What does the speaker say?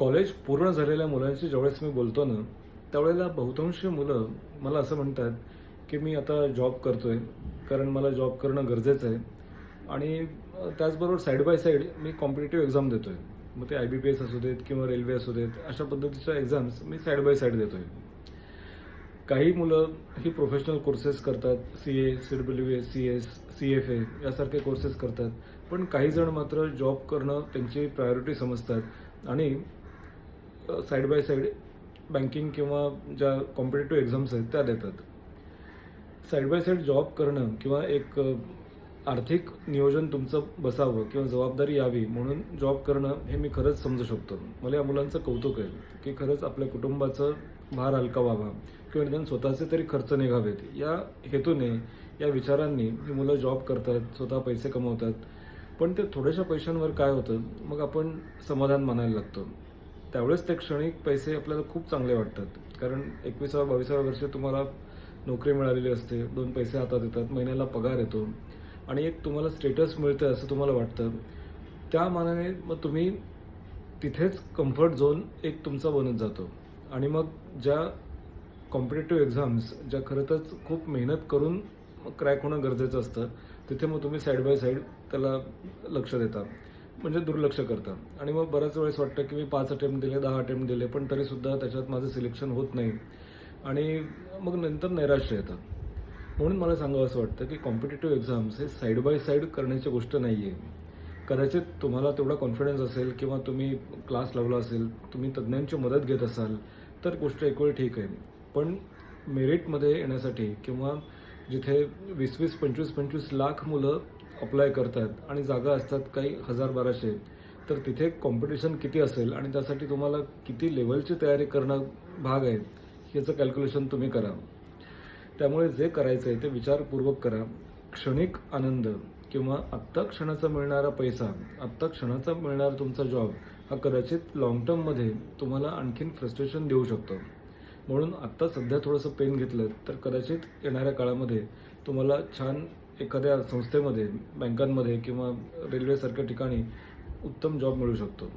College पूर्ण झालेल्या मुलांशी ज्यावेळेस मी बोलतो ना, त्यावेळेला बहुतांश मुलं मला असं म्हणतात, की मी आता जॉब करतोय, कारण मला जॉब करणं गरजेचं आहे आणि त्याचबरोबर side by side me competitive exam देतोय. मग ते IBPS असू देत किंवा रेल्वे असू देत, अशा पद्धतीच्या exams me side by side देतोय. काही मुलं ही प्रोफेशनल कोर्सेस करतात, CA, CWA, CS, CFA यासारखे कोर्सेस करतात. पण काही जण मात्र जॉब करणं त्यांची प्रायोरिटी समजतात आणि साइड बाय साइड बँकिंग किंवा ज्या कॉम्पिटिटिव्ह एक्झाम्स आहेत त्या देतात. साइड बाय साइड जॉब करणं किंवा एक आर्थिक नियोजन तुमचं बसावं किंवा जबाबदारी यावी म्हणून जॉब करणं हे मी खरंच समजू शकतो. मला या मुलांचं कौतुक आहे, की खरंच आपल्या कुटुंबाचं भार हलका व्हावा किंवा निदान स्वतःचे तरी खर्च निघावेत. या हेतूने, या विचारांनी ही मुलं जॉब करतात, स्वतः पैसे कमवतात. पण ते थोड्याशा पैशांवर काय होतं, मग आपण समाधान मानायला लागतो. त्यावेळेस ते क्षणिक पैसे आपल्याला खूप चांगले वाटतात. कारण 21व्या-22व्या वर्षी तुम्हाला नोकरी मिळालेली असते, 2 पैसे हातात येतात, महिन्याला पगार येतो आणि एक तुम्हाला स्टेटस मिळतं असं तुम्हाला वाटतं. त्या मानाने मग तुम्ही तिथेच कम्फर्ट झोन एक तुमचा बनत जातो आणि मग ज्या कॉम्पिटिटिव्ह एक्झाम्स ज्या खरंच खूप मेहनत करून क्रॅक होणं गरजेचं असतं, तिथे मग तुम्ही साइड बाय साइड त्याला लक्ष देता. म्हणजे दुर्लक्ष करता आणि मग बऱ्याच वेळेस वाटतं, की मी 5 अटेम्प्ट दिले, 10 अटेम्प्ट दिले, पण तरीसुद्धा त्याच्यात माझं सिलेक्शन होत नाही आणि मग नंतर नैराश्य येतं. म्हणून मला सांगावसं वाटतं, की कॉम्पिटिटिव्ह एक्झाम्स हे साइड बाय साइड करण्याची गोष्ट नाही आहे. कदाचित तुम्हाला तेवढा कॉन्फिडन्स असेल किंवा तुम्ही क्लास लावला असेल, तुम्ही तज्ज्ञांची मदत घेत असाल, तर गोष्ट एक वेळ ठीक आहे. पण मेरिटमध्ये येण्यासाठी किंवा जिथे 20-20, 25-25 लाख मुलं अप्लाय करतात आणि जागा असतात काही 1000-1200, तर तिथे कॉम्पिटिशन किती असेल आणि त्यासाठी तुम्हाला किती लेव्हलची तयारी करणं भाग आहे, याचं कॅल्क्युलेशन तुम्ही करा. त्यामुळे जे करायचं आहे ते विचारपूर्वक करा. क्षणिक आनंद किंवा आत्ता क्षणाचा मिळणारा पैसा, आत्ता क्षणाचा मिळणारा तुमचा जॉब हा कदाचित लाँग टर्ममध्ये तुम्हाला आणखीन फ्रस्ट्रेशन देऊ शकतो. म्हणून आत्ता सध्या थोडंसं पेन घेतलं तर कदाचित येणाऱ्या काळामध्ये तुम्हाला छान एखाद्या संस्थेमध्ये, बँकांमध्ये किंवा रेल्वेसारख्या ठिकाणी उत्तम जॉब मिळू शकतो.